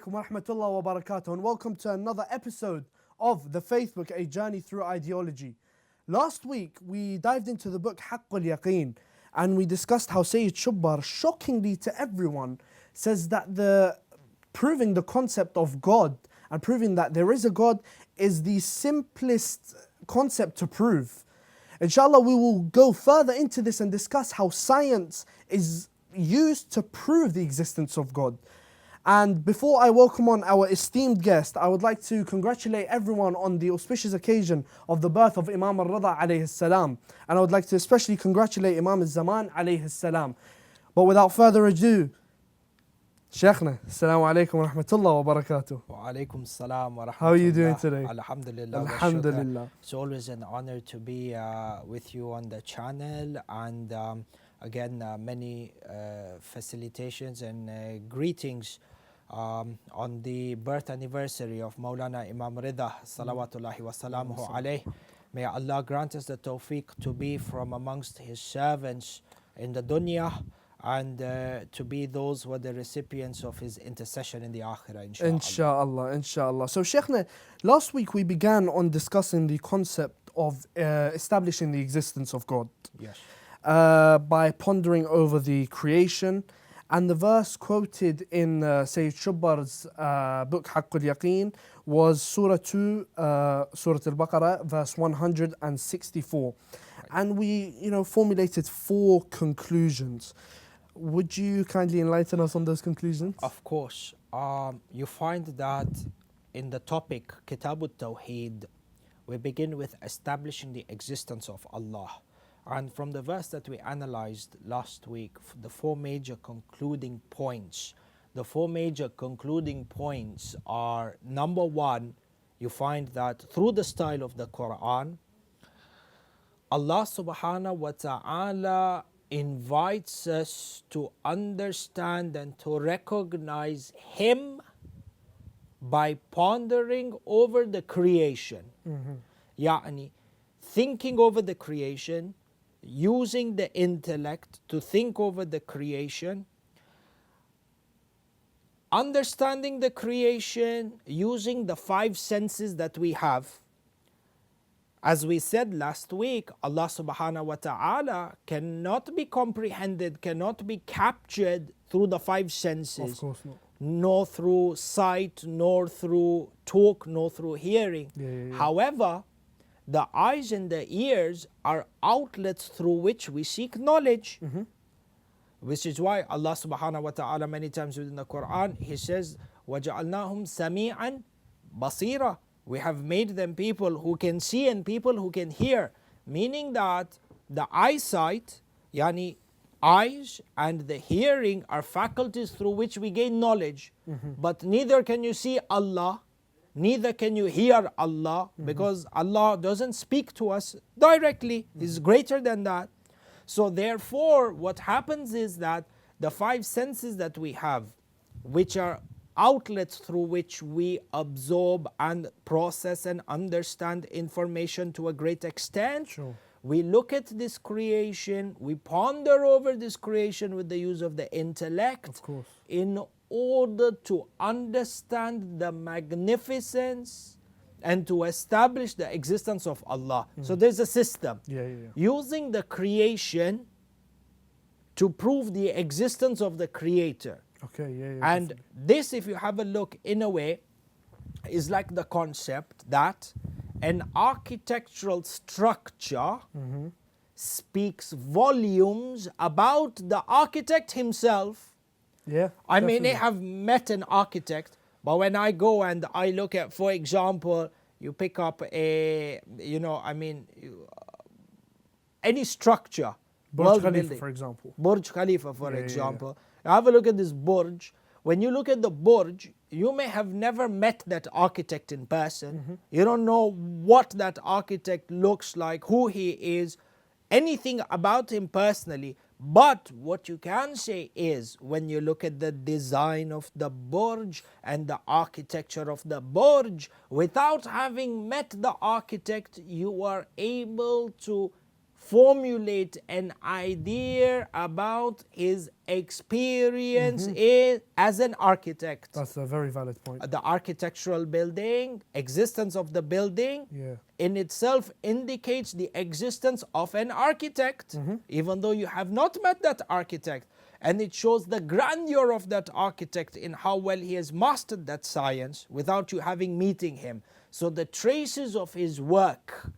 alaikum wa rahmatullah wa barakatuh, and welcome to another episode of The Faith Book, a journey through ideology. Last week we dived into the book Haqqul Yaqeen, and we discussed how Sayyid Shubbar, shockingly to everyone, says that proving the concept of God and proving that there is a God is the simplest concept to prove. Inshallah, we will go further into this and discuss how science is used to prove the existence of God. And before I welcome on our esteemed guest, I would like to congratulate everyone on the auspicious occasion of the birth of Imam al-Rida alayhi salam. And I would like to especially congratulate Imam al-Zaman alayhi salam. But without further ado, Sheikhna, assalamu alaikum wa rahmatullah wa barakatuh. Wa alaikum salam wa rahmatullah. How are you doing today? Alhamdulillah. Alhamdulillah. It's always an honor to be with you on the channel, and again many facilitations and greetings on the birth anniversary of Maulana Imam Rida salawatullahi wa salamuhu alayh. May Allah grant us the tawfiq to be from amongst his servants in the dunya, and to be those who are the recipients of his intercession in the akhirah, inshallah. Inshallah. So Sheikhna, last week we began on discussing the concept of establishing the existence of God. Yes. By pondering over the creation, and the verse quoted in Sayyid Shubbar's book Haqqul Yaqeen was Surah 2, Surah Al-Baqarah, verse 164. And we, formulated 4 conclusions. Would you kindly enlighten us on those conclusions? Of course. You find that in the topic Kitab al-Tawheed, we begin with establishing the existence of Allah. And from the verse that we analyzed last week, the 4 major concluding points. The 4 major concluding points are, number 1, you find that through the style of the Quran, Allah subhanahu wa ta'ala invites us to understand and to recognize Him by pondering over the creation. Yani, thinking over the creation, using the intellect to think over the creation, understanding the creation using the 5 senses that we have. As we said last week, Allah subhanahu wa ta'ala cannot be comprehended, cannot be captured through the 5 senses. Of course not. Nor through sight, nor through talk, nor through hearing. Yeah. However, the eyes and the ears are outlets through which we seek knowledge. Which is why Allah subhanahu wa ta'ala many times within the Quran, He says, وَجَعَلْنَاهُمْ سَمِيعًا بَصِيرًا. We have made them people who can see and people who can hear. Meaning that the eyesight, yani eyes, and the hearing are faculties through which we gain knowledge. But neither can you see Allah, neither can you hear Allah, because Allah doesn't speak to us directly. He's greater than that. So therefore, what happens is that the 5 senses that we have, which are outlets through which we absorb and process and understand information to a great extent. Sure. We look at this creation, we ponder over this creation with the use of the intellect. Of course. In order to understand the magnificence and to establish the existence of Allah. So there's a system. Using the creation to prove the existence of the Creator. And definitely. this, if you have a look, in a way, is like the concept that an architectural structure speaks volumes about the architect himself. I may have met an architect, but when I go and I look at, for example, you pick up any structure. Burj Khalifa, for example. Burj Khalifa, for example. Have a look at this Burj. When you look at the Burj, you may have never met that architect in person. You don't know what that architect looks like, who he is, anything about him personally. But what you can say is, when you look at the design of the Burj and the architecture of the Burj, without having met the architect, you are able to formulate an idea about his experience as an architect. That's a very valid point. The architectural building, existence of the building Yeah. in itself indicates the existence of an architect, even though you have not met that architect. And it shows the grandeur of that architect in how well he has mastered that science without you having meeting him. So the traces of his work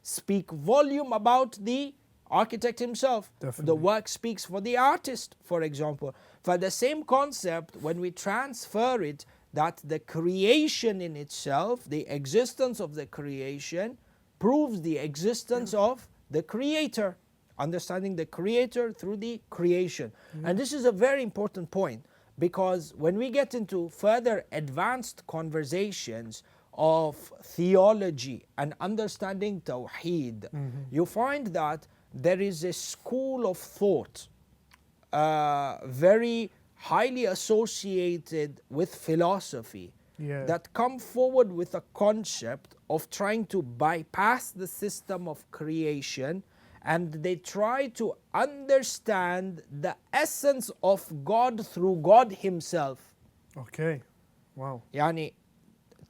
speak volume about the architect himself. Definitely. The work speaks for the artist, for example. For the same concept, when we transfer it, that the creation in itself, the existence of the creation, proves the existence of the creator. Understanding the creator through the creation. And this is a very important point, because when we get into further advanced conversations of theology and understanding Tawheed, you find that there is a school of thought very highly associated with philosophy that come forward with a concept of trying to bypass the system of creation, and they try to understand the essence of God through God himself. Okay. Wow. Yani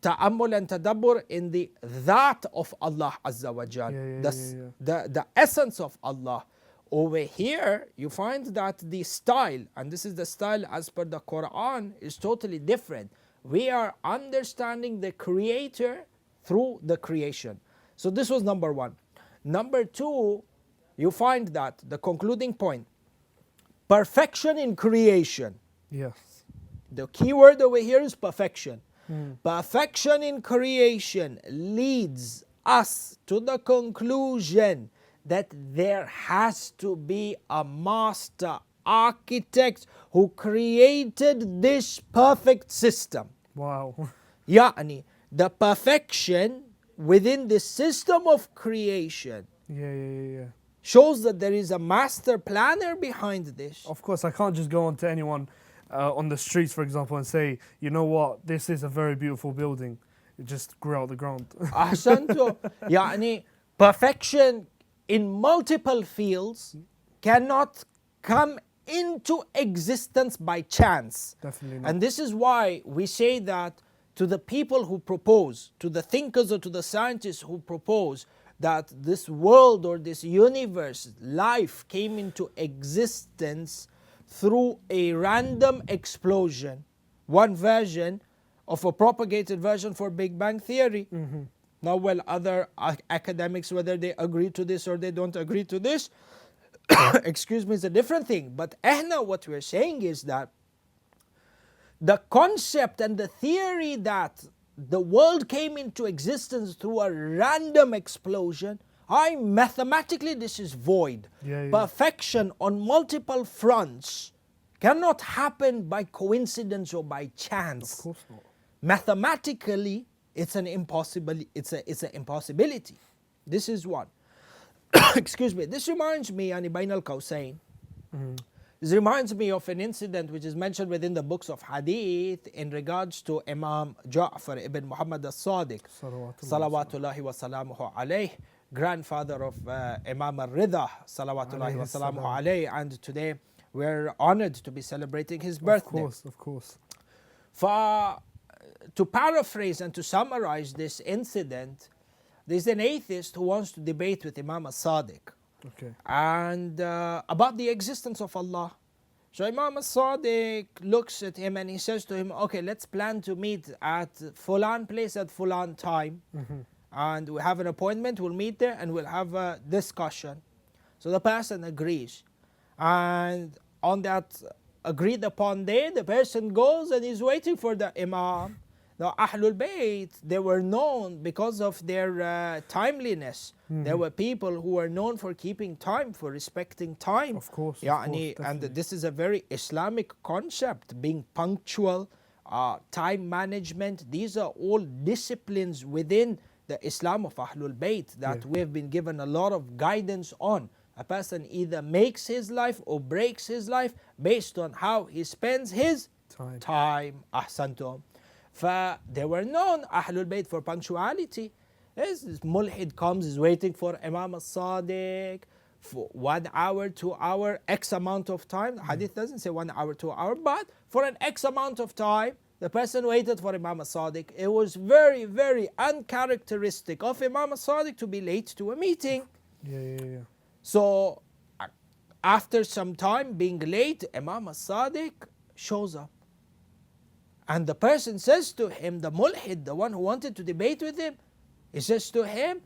ta'ammul and tadabbur in the that of Allah Azza wa Jal, the essence of Allah. Over here you find that the style, and this is the style as per the Quran, is totally different. We are understanding the creator through the creation. So this was number one. Number two, you find that the concluding point, perfection in creation. Yes. The key word over here is perfection. Perfection in creation leads us to the conclusion that there has to be a master architect who created this perfect system. Wow. Yani the perfection within the system of creation shows that there is a master planner behind this. Of course, I can't just go on to anyone on the streets, for example, and say, you know what, this is a very beautiful building. It just grew out of the ground. Ahsantu. Yani perfection in multiple fields cannot come into existence by chance. Definitely not. And this is why we say that to the people who propose, to the thinkers or to the scientists who propose that this world or this universe, life came into existence through a random explosion. One version of a propagated version for Big Bang Theory. Now, well, other academics, whether they agree to this or they don't agree to this, excuse me, is a different thing. But what we're saying is that the concept and the theory that the world came into existence through a random explosion, mathematically this is void. Perfection on multiple fronts cannot happen by coincidence or by chance. Of course not. Mathematically, it's an impossibility. This is one. Excuse me. This reminds me, Bain al-Qawsayn. This reminds me of an incident which is mentioned within the books of Hadith in regards to Imam Ja'far ibn Muhammad al-Sadiq, salawatullahi wa salamuhu alayh, grandfather of Imam al-Ridha, salawatullahi wa salamuhu alayh, and today we're honored to be celebrating his birthday. Of course. To paraphrase and to summarize this incident, there's an atheist who wants to debate with Imam al-Sadiq. And about the existence of Allah. So Imam al-Sadiq looks at him and he says to him, okay, let's plan to meet at Fulan place at Fulan time. And we have an appointment, we'll meet there and we'll have a discussion. So the person agrees. And on that agreed upon day, the person goes and is waiting for the Imam. Now, Ahlulbayt, they were known because of their timeliness. There were people who were known for keeping time, for respecting time. Of course. And this is a very Islamic concept, being punctual, time management. These are all disciplines within the Islam of Ahlulbayt that we have been given a lot of guidance on. A person either makes his life or breaks his life based on how he spends his time. Ahsantum. They were known, Ahlul Bayt, for punctuality. This mulhid comes, is waiting for Imam al-Sadiq. for 1 hour, 2 hour, X amount of time. The hadith doesn't say 1 hour, 2 hour, but for an X amount of time, the person waited for Imam as-Sadiq. It was very, very uncharacteristic of Imam as-Sadiq to be late to a meeting. Yeah. So after some time being late, Imam as-Sadiq shows up. And the person says to him, the mulhid, the one who wanted to debate with him, he says to him,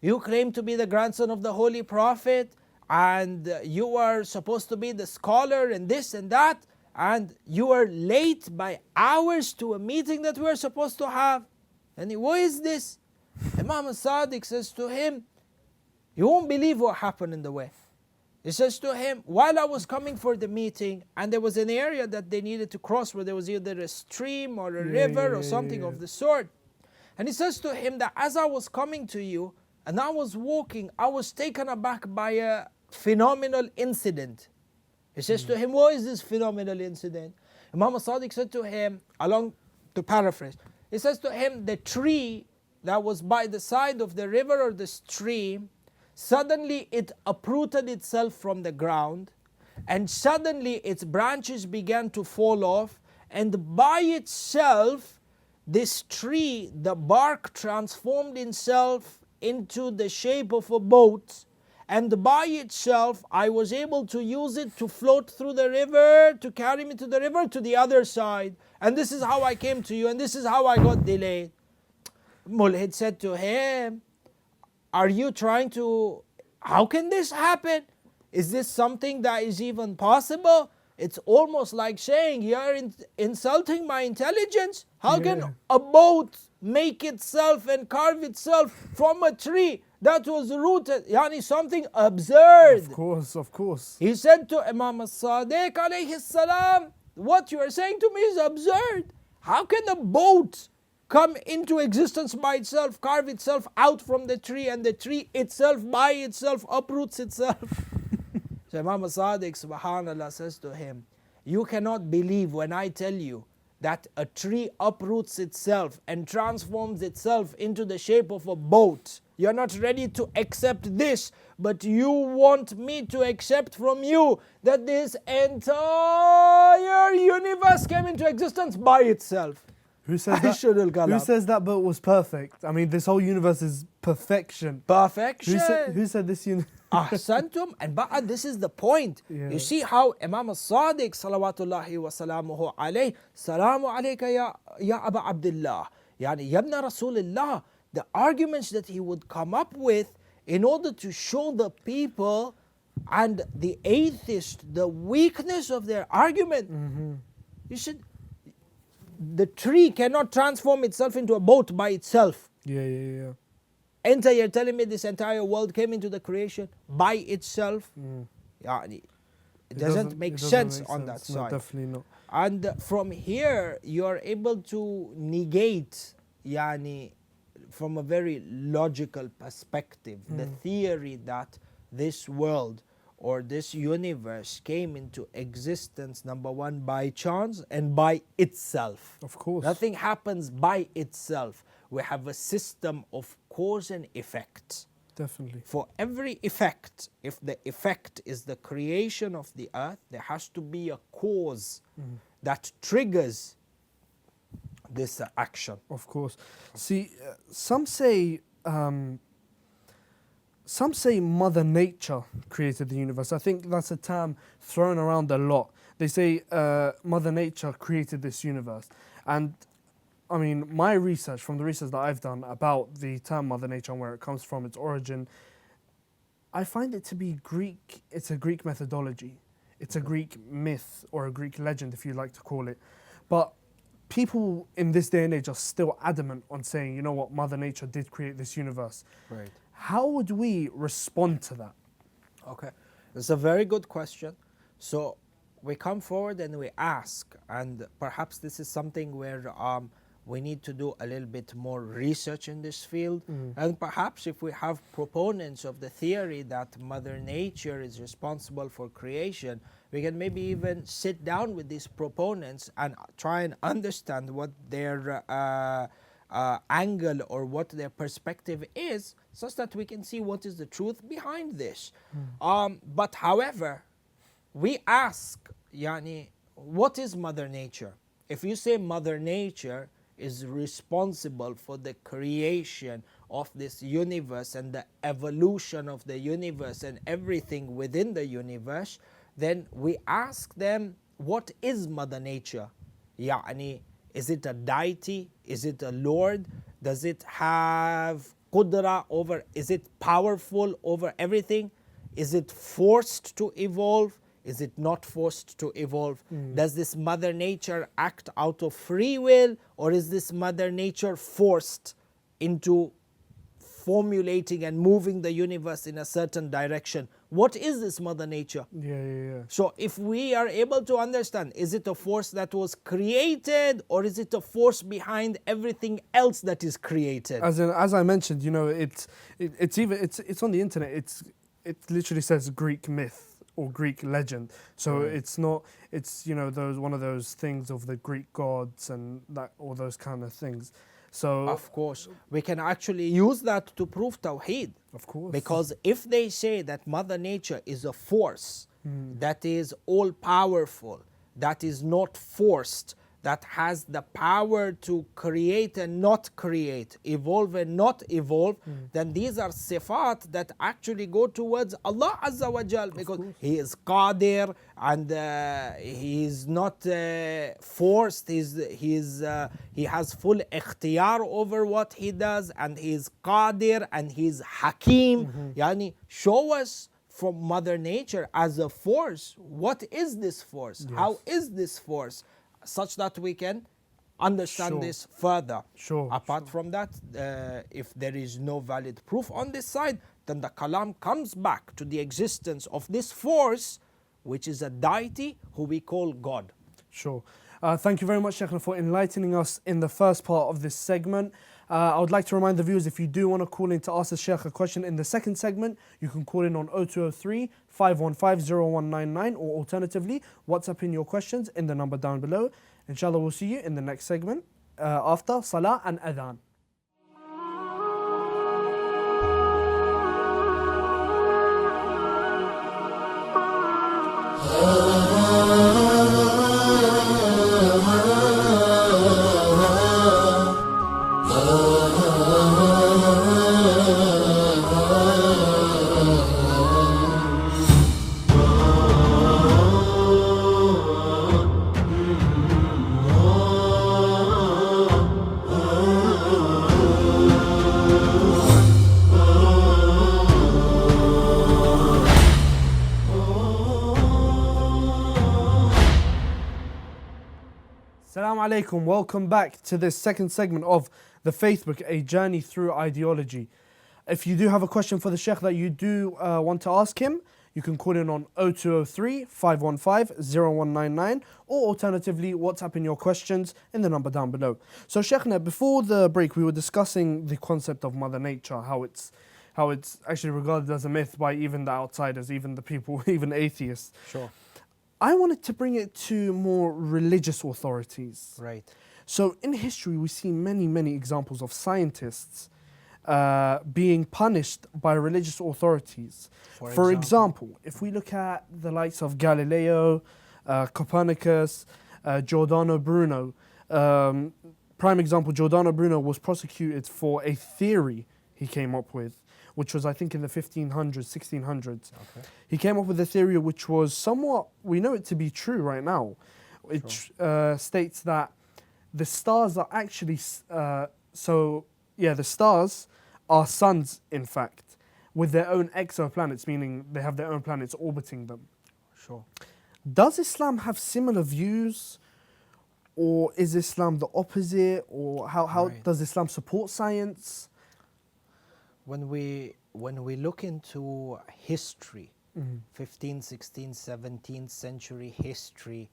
you claim to be the grandson of the Holy Prophet, and you are supposed to be the scholar and this and that, and you are late by hours to a meeting that we are supposed to have. And what is this? Imam as-Sadiq says to him, you won't believe what happened in the way. He says to him, while I was coming for the meeting, and there was an area that they needed to cross where there was either a stream or a river or something of the sort. And he says to him that as I was coming to you and I was walking, I was taken aback by a phenomenal incident. He says to him, what is this phenomenal incident? Imam as-Sadiq said to him, to paraphrase, he says to him, the tree that was by the side of the river or the stream, suddenly it uprooted itself from the ground, and suddenly its branches began to fall off, and by itself, this tree, the bark transformed itself into the shape of a boat, and by itself, I was able to use it to float through the river, to carry me to the river to the other side. And this is how I came to you, and this is how I got delayed. Mulhid said to him, are you trying to, how can this happen? Is this something that is even possible? It's almost like saying you're insulting my intelligence. How can a boat make itself and carve itself from a tree that was rooted? Yani something absurd. Of course. He said to Imam as-Sadiq alayhi salam, what you are saying to me is absurd. How can a boat come into existence by itself, carve itself out from the tree, and the tree itself by itself uproots itself? So Imam as-Sadiq subhanallah says to him, you cannot believe when I tell you that a tree uproots itself and transforms itself into the shape of a boat. You're not ready to accept this, but you want me to accept from you that this entire universe came into existence by itself. Who says that? Who says that but was perfect? I mean, this whole universe is perfection. Perfection. Who said this universe? Ahsantum. And ba'ad, this is the point. You see how Imam as-Sadiq salawatullahi wa salamuhu alayhi, salamu alayka ya Aba Abdullah, yani yabna Rasulullah, the arguments that he would come up with in order to show the people and the atheist the weakness of their argument. You should, the tree cannot transform itself into a boat by itself. Yeah. Enter, you're telling me this entire world came into the creation by itself? It doesn't make sense on that side. No, definitely not. And from here, you're able to negate, from a very logical perspective, the theory that this world or this universe came into existence, number one, by chance and by itself. Of course. Nothing happens by itself. We have a system of cause and effect. Definitely. For every effect, if the effect is the creation of the earth, there has to be a cause that triggers this action. Of course. See, some say Mother Nature created the universe. I think that's a term thrown around a lot. They say Mother Nature created this universe. And I mean, my research, from the research that I've done about the term Mother Nature and where it comes from, its origin, I find it to be Greek. It's a Greek methodology. It's a Greek myth or a Greek legend, if you like to call it. But people in this day and age are still adamant on saying, you know what, Mother Nature did create this universe. Right. How would we respond to that? Okay, it's a very good question. So we come forward and we ask, and perhaps this is something where we need to do a little bit more research in this field. And perhaps if we have proponents of the theory that Mother Nature is responsible for creation, we can maybe even sit down with these proponents and try and understand what their angle or what their perspective is, such that we can see what is the truth behind this. But however, we ask, yani, what is Mother Nature? If you say Mother Nature is responsible for the creation of this universe and the evolution of the universe and everything within the universe, then we ask them, what is Mother Nature? Yani, is it a deity? Is it a Lord? Does it have qudra over, is it powerful over everything? Is it forced to evolve? Is it not forced to evolve? Does this Mother Nature act out of free will, or is this Mother Nature forced into formulating and moving the universe in a certain direction? What is this Mother Nature? Yeah. So if we are able to understand, is it a force that was created, or is it a force behind everything else that is created? As I mentioned, you know, it's on the internet. It literally says Greek myth or Greek legend. So it's not, it's, you know, one of those things of the Greek gods and that, all those kind of things. So of course, we can actually use that to prove Tawheed. Of course. Because if they say that Mother Nature is a force that is all powerful, that is not forced, that has the power to create and not create, evolve and not evolve, then these are sifat that actually go towards Allah Azza wa Jal, because He is Qadir and He is not forced, He has full ikhtiyar over what He does, and He is Qadir and He is Hakim. Yani, show us from Mother Nature as a force, what is this force? Yes. How is this force? Such that we can understand this further. Apart from that, if there is no valid proof on this side, then the kalam comes back to the existence of this force, which is a deity who we call God. Sure. Thank you very much, Sheikh, for enlightening us in the first part of this segment. I would like to remind the viewers, if you do want to call in to ask the Sheikh a question in the second segment, you can call in on 0203 515 0199, or alternatively, WhatsApp in your questions in the number down below. Inshallah, we'll see you in the next segment after Salah and Adhan. Assalamu alaikum, welcome back to this second segment of the Faith Book, a journey through ideology. If you do have a question for the Sheikh that you do want to ask him, you can call in on 0203 515 0199, or alternatively, WhatsApp in your questions in the number down below. So Sheikhna, before the break, we were discussing the concept of Mother Nature, how it's actually regarded as a myth by even the outsiders, even the people, even atheists. Sure. I wanted to bring it to more religious authorities. Right. So in history, we see many examples of scientists being punished by religious authorities. For example, if we look at the likes of Galileo, Copernicus, Giordano Bruno, prime example, Giordano Bruno was prosecuted for a theory he came up with, which was, I think, in the 1500s, 1600s. Okay. He came up with a theory which was somewhat, we know it to be true right now, which states that the stars are actually, the stars are suns, in fact, with their own exoplanets, meaning they have their own planets orbiting them. Sure. Does Islam have similar views, or is Islam the opposite, or how does Islam support science? When we look into history, 15th, 16th, 17th century history,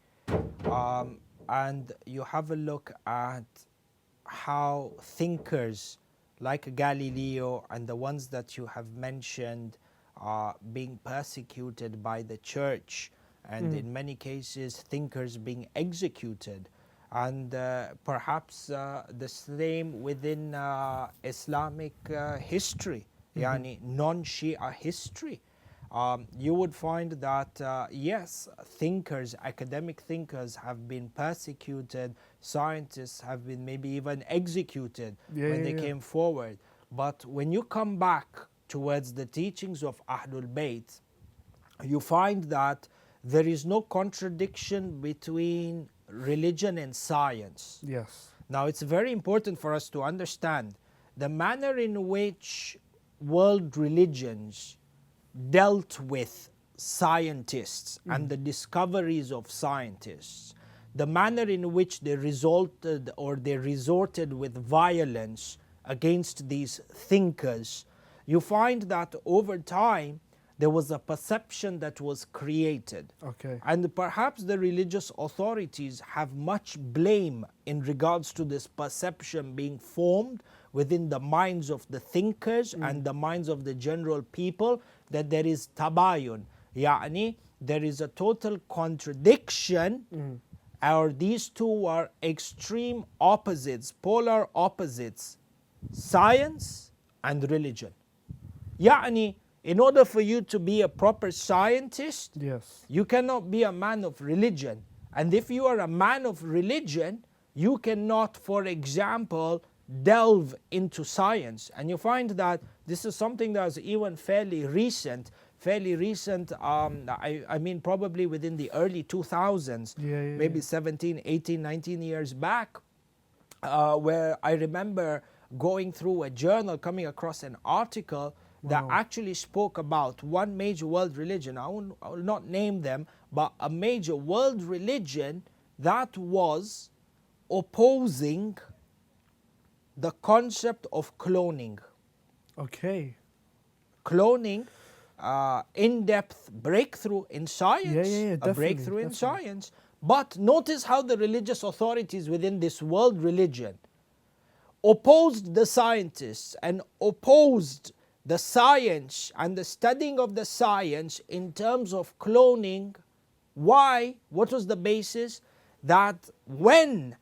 and you have a look at how thinkers like Galileo and the ones that you have mentioned are being persecuted by the church, and in many cases thinkers being executed. and perhaps the same within Islamic history, yani non-Shia history. You would find that yes, thinkers, academic thinkers have been persecuted, scientists have been maybe even executed when they came forward. But when you come back towards the teachings of Ahlulbayt, you find that there is no contradiction between religion and science. Yes. Now, it's very important for us to understand the manner in which world religions dealt with scientists and the discoveries of scientists, the manner in which they resorted with violence against these thinkers. You find that over time there was a perception that was created. Okay. And perhaps the religious authorities have much blame in regards to this perception being formed within the minds of the thinkers and the minds of the general people, that there is tabayun, yani there is a total contradiction, or these two are extreme opposites, polar opposites, science and religion. Yani in order for you to be a proper scientist, Yes. you cannot be a man of religion. And if you are a man of religion, you cannot, for example, delve into science. And you find that this is something that is even fairly recent, I mean probably within the early 2000s, maybe 17, 18, 19 years back, where I remember going through a journal, coming across an article that actually spoke about one major world religion. I will not name them, but a major world religion that was opposing the concept of cloning. Okay. Cloning, in-depth breakthrough in science, a breakthrough in science. But notice how the religious authorities within this world religion opposed the scientists and opposed the science and the studying of the science in terms of cloning. Why? What was the basis? That when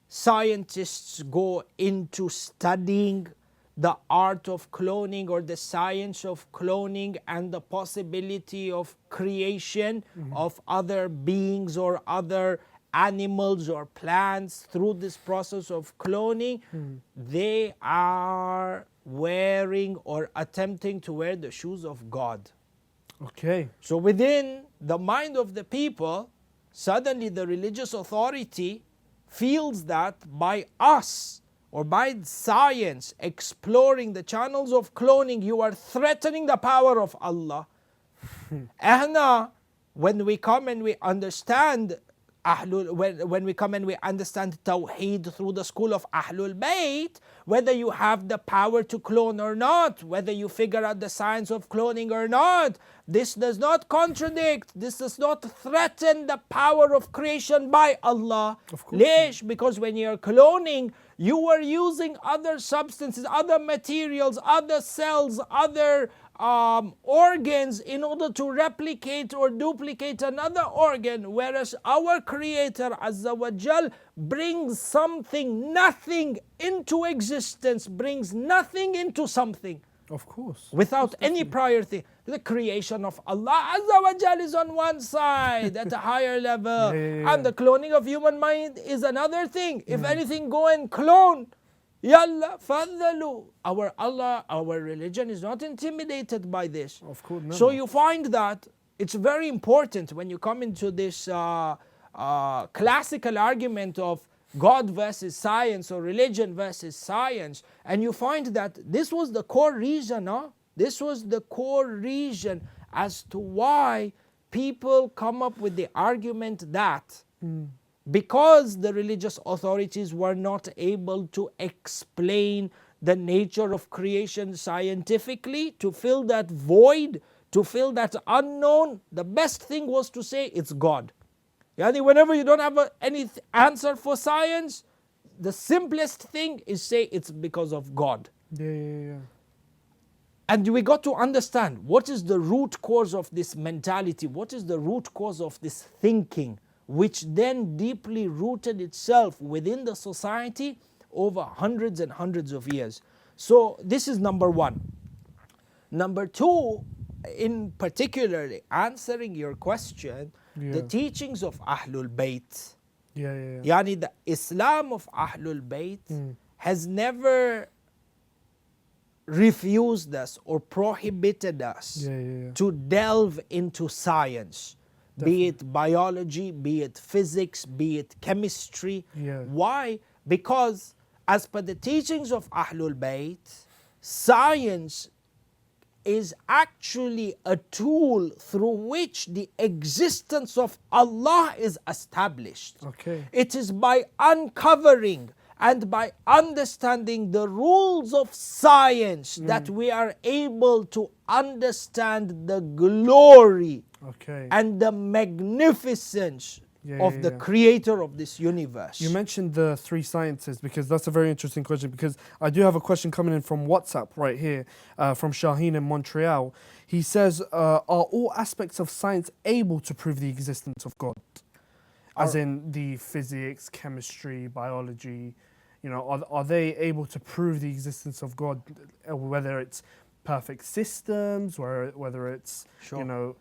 scientists go into studying the art of cloning or the science of cloning and the possibility of creation of other beings or other animals or plants through this process of cloning, they are wearing or attempting to wear the shoes of God. Okay. So within the mind of the people, suddenly the religious authority feels that by us or by science exploring the channels of cloning, you are threatening the power of Allah. When we come and we understand when we come and we understand Tawheed through the school of Ahlulbayt, whether you have the power to clone or not, whether you figure out the science of cloning or not, this does not contradict, this does not threaten the power of creation by Allah. Of course. Lesh, because when you're cloning, you are using other substances, other materials, other cells, other organs in order to replicate or duplicate another organ, whereas our Creator Azza wa Jal brings something, nothing into existence, brings nothing into something. Of course. Without any prior thing. The creation of Allah Azza wa Jal is on one side at a higher level, and the cloning of human mind is another thing. If anything, go and clone. Yalla fadhalu. Our Allah, our religion is not intimidated by this. Of course, never. So you find that it's very important when you come into this classical argument of God versus science or religion versus science, and you find that this was the core reason, this was the core reason as to why people come up with the argument that because the religious authorities were not able to explain the nature of creation scientifically, to fill that void, to fill that unknown, the best thing was to say it's God. Yani whenever you don't have any answer for science, the simplest thing is say it's because of God. And we got to understand what is the root cause of this mentality, what is the root cause of this thinking, which then deeply rooted itself within the society over hundreds and hundreds of years. So this is number one. Number two, in particularly answering your question, the teachings of Ahlulbayt, yani the Islam of Ahlulbayt has never refused us or prohibited us to delve into science. Be it biology, be it physics, be it chemistry. Why? Because as per the teachings of Ahlul Bayt, science is actually a tool through which the existence of Allah is established. It is by uncovering and by understanding the rules of science that we are able to understand the glory and the magnificence of the creator of this universe. You mentioned the three sciences because that's a very interesting question, because I do have a question coming in from WhatsApp right here from Shaheen in Montreal. He says, are all aspects of science able to prove the existence of God? As in the physics, chemistry, biology, you know, are they able to prove the existence of God, whether it's perfect systems, whether it's, you know,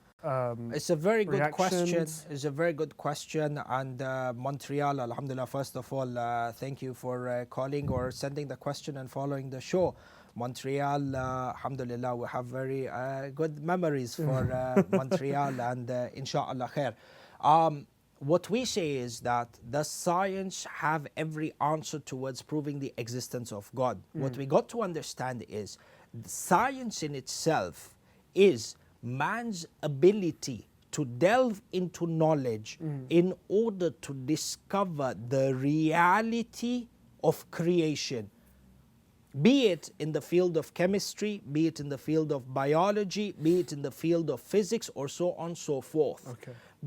it's a very good question. reactions? It's a very good question. And Montreal, alhamdulillah, first of all, thank you for calling or sending the question and following the show. Montreal, alhamdulillah, we have very good memories for Montreal, and inshallah khair. What we say is that does science have every answer towards proving the existence of God? What we got to understand is science in itself is man's ability to delve into knowledge in order to discover the reality of creation. Be it in the field of chemistry, be it in the field of biology, be it in the field of physics, or so on and so forth.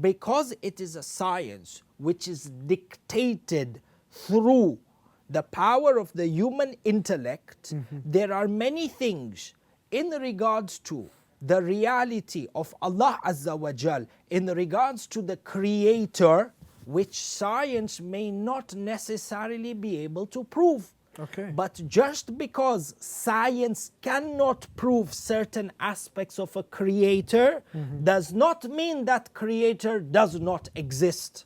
Because it is a science which is dictated through the power of the human intellect, there are many things in regards to the reality of Allah Azza wa Jal, in regards to the Creator, which science may not necessarily be able to prove. But just because science cannot prove certain aspects of a creator does not mean that creator does not exist.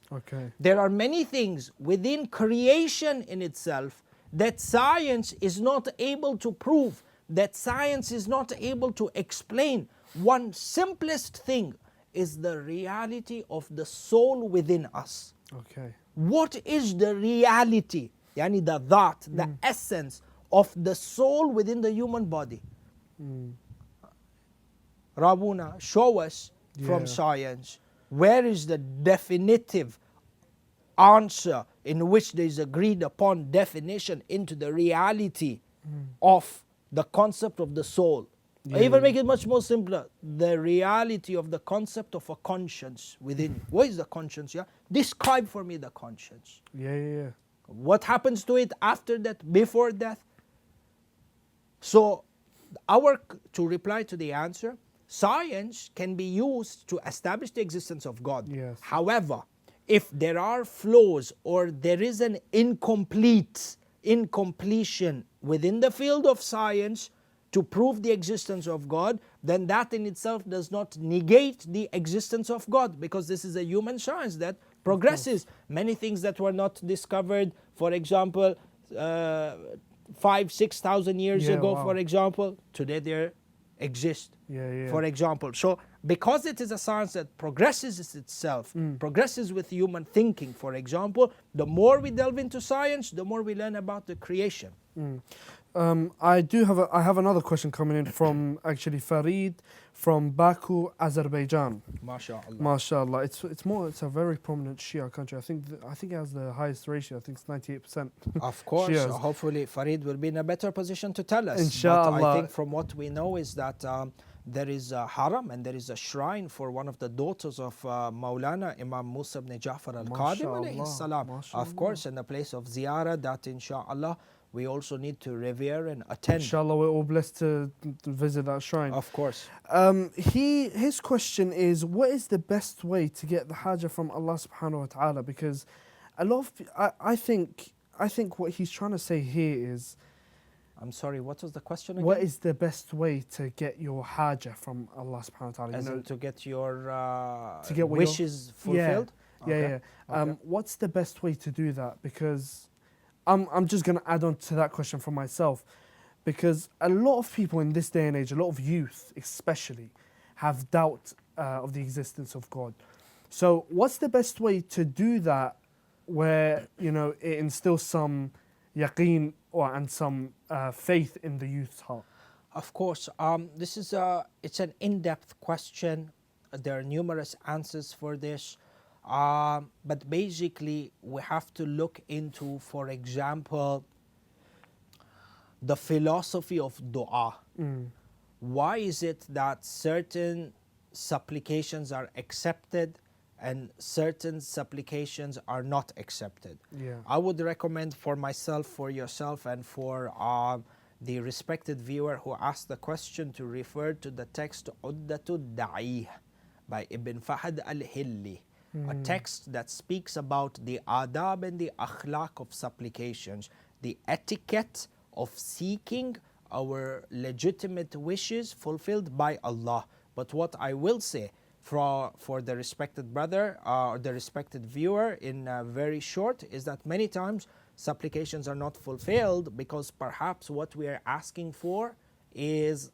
There are many things within creation in itself that science is not able to prove, that science is not able to explain. One simplest thing is the reality of the soul within us. What is the reality? Yani the that, the essence of the soul within the human body. Rabuna, show us from science, where is the definitive answer in which there is agreed upon definition into the reality of the concept of the soul. I even make it much more simpler. The reality of the concept of a conscience within you. What is the conscience? Describe for me the conscience. What happens to it after death, before death? So, to reply to the answer, science can be used to establish the existence of God. However, if there are flaws or there is an incompletion within the field of science to prove the existence of God, then that in itself does not negate the existence of God, because this is a human science that progresses. Many things that were not discovered, for example, 5,000-6,000 years ago, for example, today they exist, for example. So because it is a science that progresses itself, progresses with human thinking, for example, the more we delve into science, the more we learn about the creation. I have another question coming in from actually Farid from Baku, Azerbaijan. MashaAllah. MashaAllah. It's a very prominent Shia country. I think it has the highest ratio. I think it's 98%. Of course. Shias. Hopefully Farid will be in a better position to tell us. Inshallah. But I think from what we know is that there is a haram and there is a shrine for one of the daughters of Maulana Imam Musa ibn Ja'far al-Qadim alayhi salam. Of course, in the place of ziyarah that inshallah we also need to revere and attend. Inshallah, we're all blessed to visit that shrine. Of course. His question is, what is the best way to get the haja from Allah subhanahu wa ta'ala? Because a lot of, I think what he's trying to say here is, I'm sorry, what was the question again? what is the best way to get your haja from Allah subhanahu wa ta'ala? As in to get your to get what wishes fulfilled? Yeah. Okay. What's the best way to do that? Because I'm just going to add on to that question for myself, because a lot of people in this day and age, a lot of youth especially, have doubt of the existence of God. So what's the best way to do that where, it instills some yaqeen and some faith in the youth's heart? Of course. This is it's an in-depth question. There are numerous answers for this. But basically, we have to look into, for example, the philosophy of dua. Why is it that certain supplications are accepted and certain supplications are not accepted? Yeah. I would recommend for myself, for yourself, and for the respected viewer who asked the question to refer to the text Uddatud Da'ih by Ibn Fahd al-Hilli. A text that speaks about the adab and the akhlaq of supplications, the etiquette of seeking our legitimate wishes fulfilled by Allah. But what I will say for the respected brother or the respected viewer in very short is that many times supplications are not fulfilled because perhaps what we are asking for is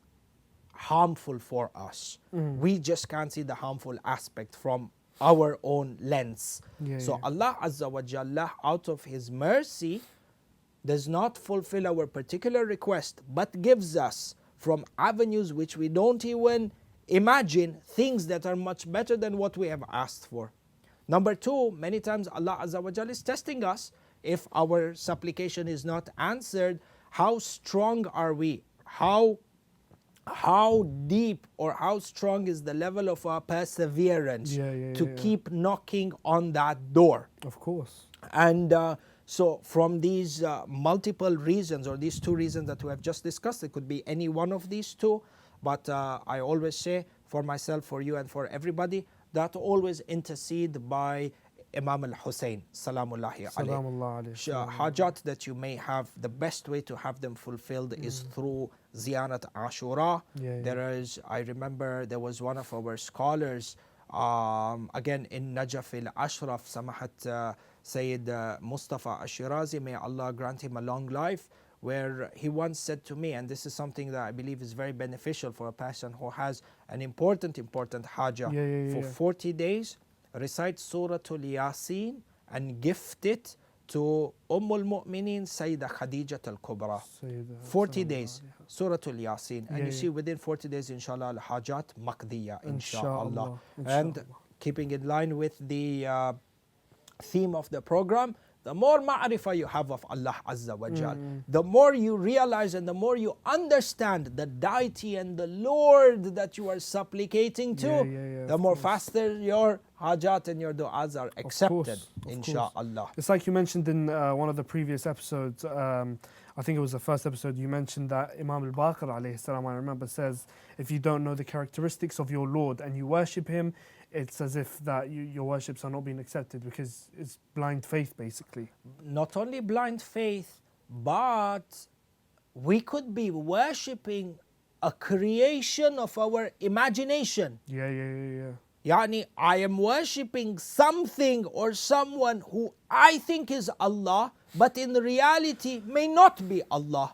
harmful for us. We just can't see the harmful aspect from our own lens. So Allah Azza wa Jalla, out of His mercy, does not fulfill our particular request, but gives us from avenues which we don't even imagine things that are much better than what we have asked for. Number two, many times Allah Azza wa Jalla is testing us. If our supplication is not answered, how strong are we? How deep or how strong is the level of our perseverance to keep knocking on that door? Of course. And so from these multiple reasons, or these two reasons that we have just discussed, it could be any one of these two, but I always say for myself, for you, and for everybody, that always intercede by Imam Hussein salamullahi alayhi. Hajat that you may have, the best way to have them fulfilled is through Ziyarat Ashura. There is, I remember there was one of our scholars, again in Najaf al-Ashraf, Samahat Sayyid Mustafa Ashirazi, may Allah grant him a long life, where he once said to me, and this is something that I believe is very beneficial for a person who has an important hajah, for 40 days, recite Surah Yasin and gift it to Ummul Mu'mineen Sayyidah Khadijat al-Kubra. 40 days, Surah Yasin. And you see within 40 days, inshallah, al-hajat maqdiya, inshallah. And keeping in line with the theme of the program, the more ma'rifah you have of Allah Azza wa Jal, the more you realize and the more you understand the deity and the Lord that you are supplicating to, the more faster your hajat and your du'as are accepted, inshallah. It's like you mentioned in one of the previous episodes, I think it was the first episode, you mentioned that Imam al-Baqir alayhi salam, I remember, says, if you don't know the characteristics of your Lord and you worship Him, it's as if that your worships are not being accepted, because it's blind faith basically. Not only blind faith, but we could be worshipping a creation of our imagination. Yani, I am worshipping something or someone who I think is Allah, but in reality may not be Allah.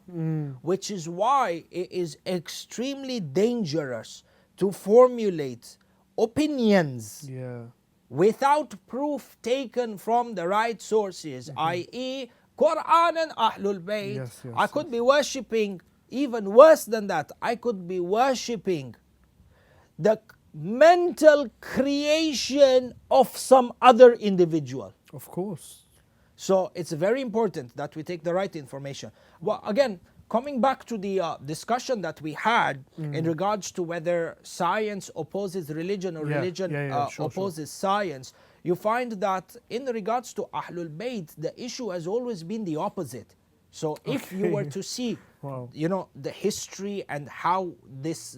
Which is why it is extremely dangerous to formulate opinions without proof taken from the right sources, i.e. Quran and Ahlulbayt. I could be worshipping, even worse than that, I could be worshipping the mental creation of some other individual. Of course. So it's very important that we take the right information. Well, again, coming back to the discussion that we had in regards to whether science opposes religion or religion opposes science, you find that in regards to Ahlul Bayt, the issue has always been the opposite. So if you were to see, Wow. you know, the history and how this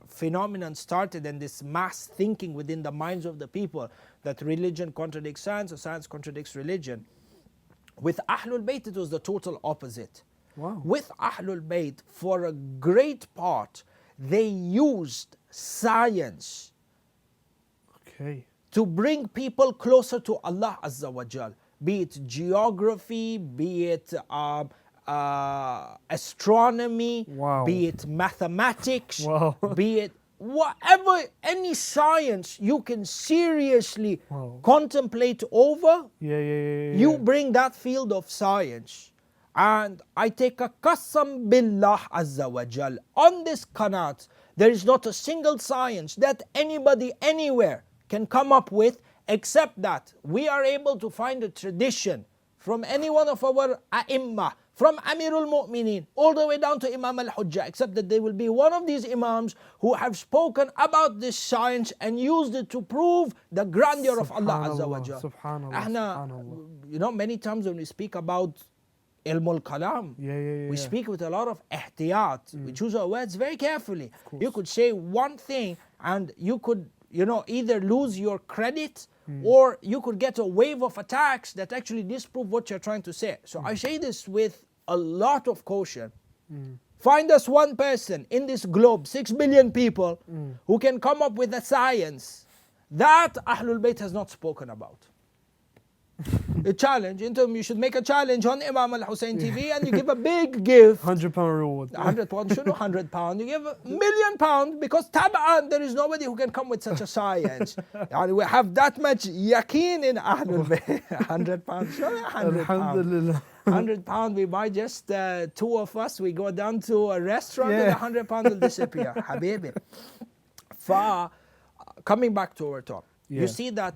phenomenon started, and this mass thinking within the minds of the people that religion contradicts science or science contradicts religion, with Ahlulbayt it was the total opposite. Wow. With Ahlulbayt, for a great part, they used science Okay. to bring people closer to Allah Azza wa Jal, be it geography, be it astronomy, Wow. be it mathematics, Wow. be it whatever, any science you can seriously Wow. contemplate over, Yeah. you bring that field of science. And I take a qasam billah Azza wa Jal, on this qanat, there is not a single science that anybody anywhere can come up with, except that we are able to find a tradition from any one of our A'immah, from Amirul Mu'mineen all the way down to Imam al-Hujjah, except that there will be one of these Imams who have spoken about this science and used it to prove the grandeur of Allah Azza wa Jal. Subhanallah. Ahna, Subhanallah. you know, many times when we speak about ilmul kalam, Yeah. we speak with a lot of ihtiyat. We choose our words very carefully. You could say one thing and you could, you know, either lose your credit or you could get a wave of attacks that actually disprove what you're trying to say. So I say this with a lot of caution. Find us one person in this globe, 6 billion people, who can come up with a science that Ahlul Bayt has not spoken about. A challenge, you should make a challenge on Imam Hussein TV and you give a big gift. £100 reward. £100, should £100. You give £1,000,000 because tab'an, there is nobody who can come with such a science. And we have that much yaqeen in Ahlul Bayt. £100, show me £100. Alhamdulillah. £100, we buy just two of us, we go down to a restaurant and £100 will disappear. Habibi. Coming back to our talk, you see that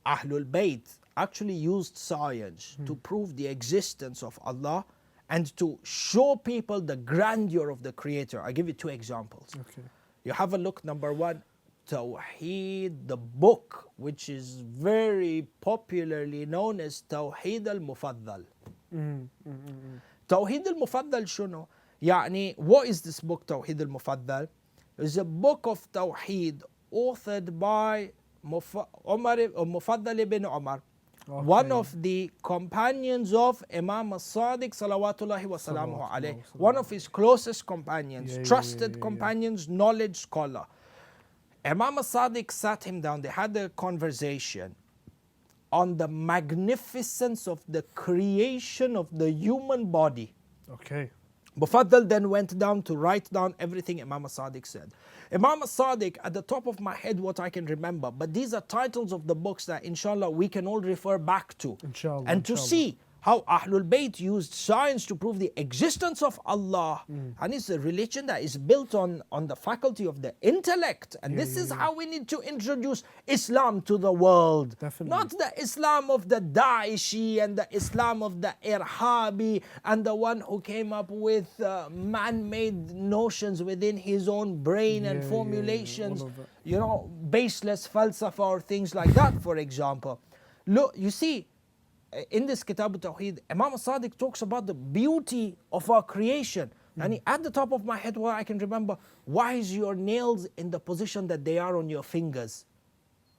Ahlul Bayt actually used science to prove the existence of Allah and to show people the grandeur of the Creator. I'll give you two examples. Okay. You have a look, number one, Tawheed, the book, which is very popularly known as Tawheed al-Mufaddal. Tawheed al-Mufaddal shuno? Yani, what is this book, Tawheed al-Mufaddal? It's a book of Tawheed authored by Mufaddal ibn Umar, one of the companions of Imam al-Sadiq salawatullahi wa salamuhu alayhi, one of his closest companions, trusted companions, knowledge scholar. Imam al-Sadiq sat him down, they had a conversation on the magnificence of the creation of the human body. Okay. Mufaddal then went down to write down everything Imam al-Sadiq said. Imam al-Sadiq, at the top of my head what I can remember, but these are titles of the books that inshallah we can all refer back to. Inshallah, and to inshallah. see how Ahlul Bayt used science to prove the existence of Allah. And it's a religion that is built on the faculty of the intellect. And this is how we need to introduce Islam to the world. Definitely. Not the Islam of the Daeshi and the Islam of the Irhabi and the one who came up with man-made notions within his own brain and formulations, all of that. you know, baseless falsafa or things like that, for example. Look, you see, in this Kitab al-Tawheed, Imam al-Sadiq talks about the beauty of our creation. And at the top of my head, what I can remember, why is your nails in the position that they are on your fingers?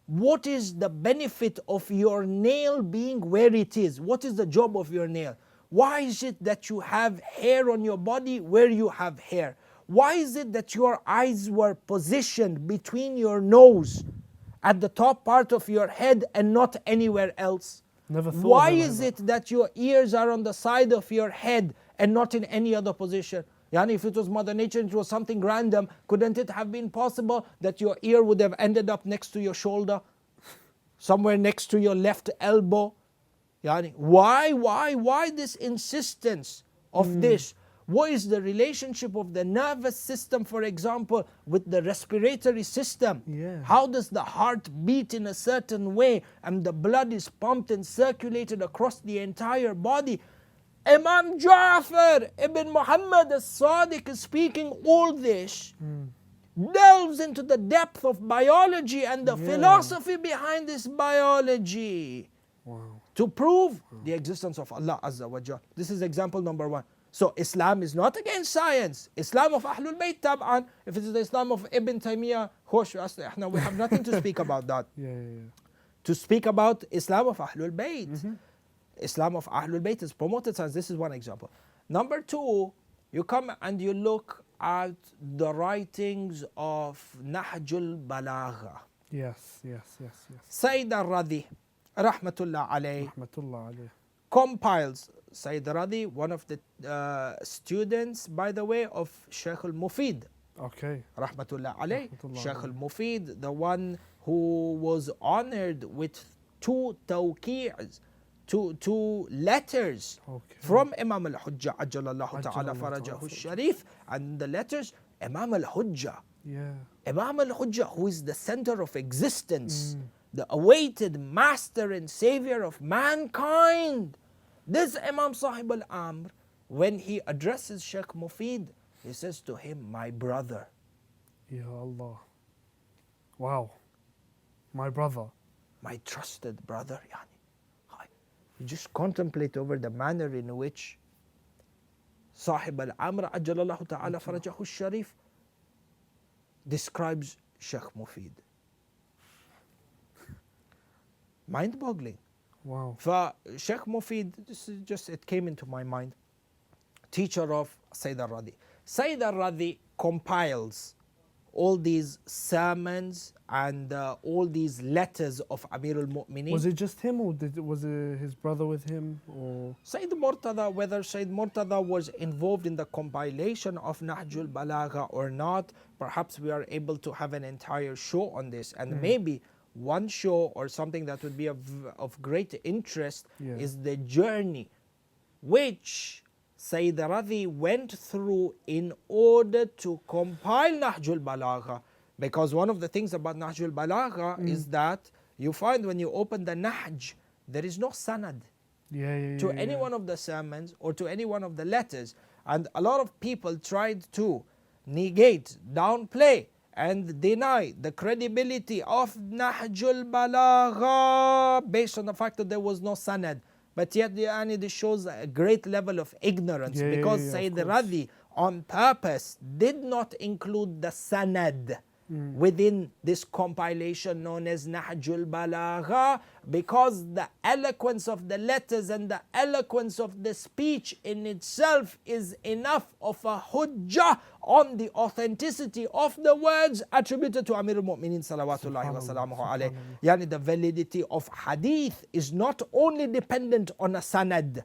What is the benefit of your nail being where it is? What is the job of your nail? Why is it that you have hair on your body where you have hair? Why is it that your eyes were positioned between your nose at the top part of your head and not anywhere else? Never thought Why of it is like it that your ears are on the side of your head and not in any other position? Yani, if it was Mother Nature, it was something random, couldn't it have been possible that your ear would have ended up next to your shoulder? Somewhere next to your left elbow? Yani, why this insistence of this? What is the relationship of the nervous system, for example, with the respiratory system? How does the heart beat in a certain way and the blood is pumped and circulated across the entire body? Imam Ja'far ibn Muhammad al-Sadiq is speaking all this, delves into the depth of biology and the philosophy behind this biology. Wow. to prove the existence of Allah Azza wa Jal. This is example number one. So Islam is not against science. Islam of Ahlulbayt tab'an. If it is the Islam of Ibn Taymiyyah, we have nothing to speak about that. To speak about Islam of Ahlulbayt. Islam of Ahlulbayt is promoted science. This is one example. Number two, you come and you look at the writings of Nahjul Balagha. Yes. Sayyid al-Radhi, rahmatullah alayh, compiles. Sayyid al-Radhi, one of the students, by the way, of Sheikh al-Mufid. Okay. Rahmatullah alayh. Sheikh al-Mufid, the one who was honored with two tawqi'as, two letters from Imam al-Hujjah, Ajjalallahu ta'ala farajahu sharif, and the letters Imam al-Hujjah. Imam al-Hujjah, who is the center of existence, the awaited master and savior of mankind. This Imam Sahib al-Amr, when he addresses Sheikh Mufid, he says to him, my brother. Ya Allah. Wow. My brother. My trusted brother. You just contemplate over the manner in which Sahib al-Amr, Ajjalallahu ta'ala farajahu sharif, describes Sheikh Mufid. Mind-boggling. Wow. For Sheikh Mufid, this is just, it came into my mind, teacher of Sayyid al-Radhi. Sayyid al-Radhi compiles all these sermons and all these letters of Amir al-Mu'mineen. Was it just him, or was it his brother with him? Or Sayyid Murtada, whether Sayyid Murtada was involved in the compilation of Nahjul Balagha or not, perhaps we are able to have an entire show on this. And maybe one show or something that would be of great interest is the journey which Sayyid Radhi went through in order to compile Nahjul Balagha. Because one of the things about Nahjul Balagha is that you find when you open the Nahj, there is no sanad to any one of the sermons or to any one of the letters. And a lot of people tried to negate, downplay, and deny the credibility of Nahjul Balagha based on the fact that there was no sanad. But yet this shows a great level of ignorance, because Sayyid Radhi on purpose did not include the sanad within this compilation known as Nahjul Balagha, because the eloquence of the letters and the eloquence of the speech in itself is enough of a hujjah on the authenticity of the words attributed to Amir al-Mu'mineen salawatullahi wa salamuhu alayhi. Yani the validity of hadith is not only dependent on a sanad.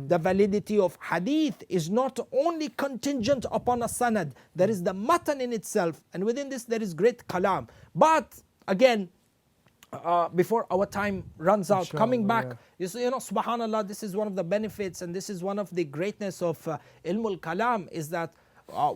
The validity of hadith is not only contingent upon a sanad. There is the matan in itself, and within this there is great kalam. But again, before our time runs out, coming back, you see, subhanallah, this is one of the benefits, and this is one of the greatness of ilmul kalam, is that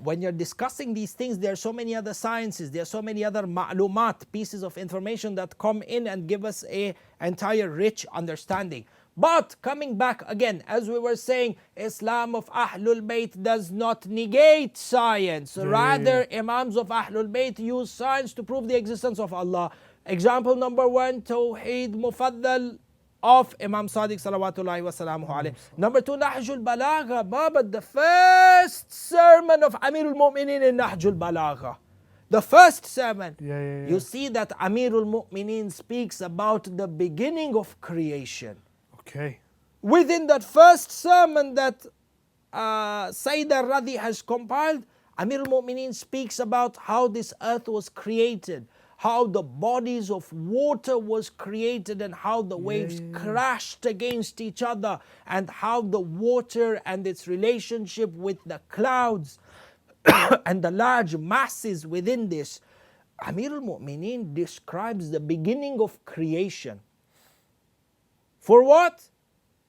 when you're discussing these things, there are so many other sciences, there are so many other ma'lumat, pieces of information that come in and give us a entire rich understanding. But coming back again, as we were saying, Islam of Ahlul Bayt does not negate science. Rather, Imams of Ahlul Bayt use science to prove the existence of Allah. Example number one, Tawheed Mufaddal of Imam Sadiq salawatullahi wa salamuhu alayhi. Number two, Nahjul Balagha. Baba, the first sermon of Amir al-Mu'mineen in Nahjul Balagha. The first sermon. You see that Amir al-Mu'mineen speaks about the beginning of creation. Within that first sermon that Sayyid al-Radhi has compiled, Amir al-Mu'mineen speaks about how this earth was created, how the bodies of water was created, and how the waves crashed against each other, and how the water and its relationship with the clouds and the large masses within this. Amir al-Mu'mineen describes the beginning of creation. For what?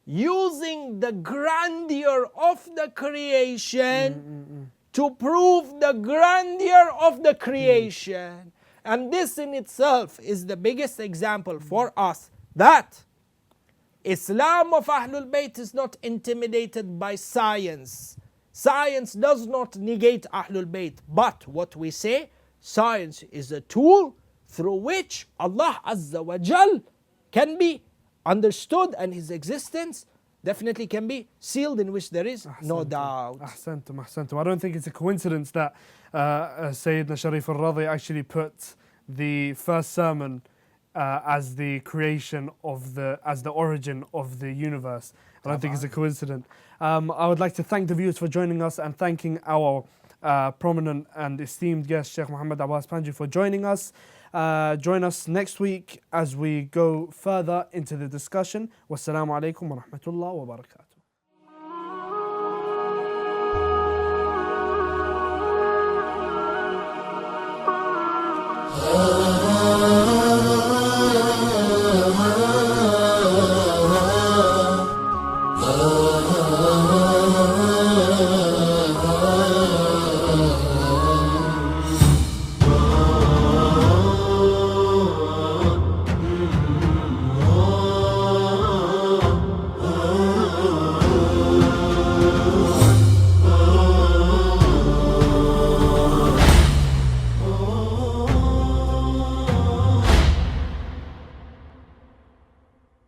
Using the grandeur of the creation to prove the grandeur of the creation. And this in itself is the biggest example for us that Islam of Ahlul Bayt is not intimidated by science. Science does not negate Ahlul Bayt. But what we say, science is a tool through which Allah Azza wa Jal can be understood and his existence definitely can be sealed, in which there is no doubt. Ahsantum. I don't think it's a coincidence that Sayyidina Sharif al-Radi actually put the first sermon as the creation of as the origin of the universe. I don't think it's a coincidence. I would like to thank the viewers for joining us and thanking our prominent and esteemed guest Sheikh Muhammed Abbas Panju for joining us. Join us next week as we go further into the discussion. Wassalamu alaikum wa rahmatullah wa barakatuh.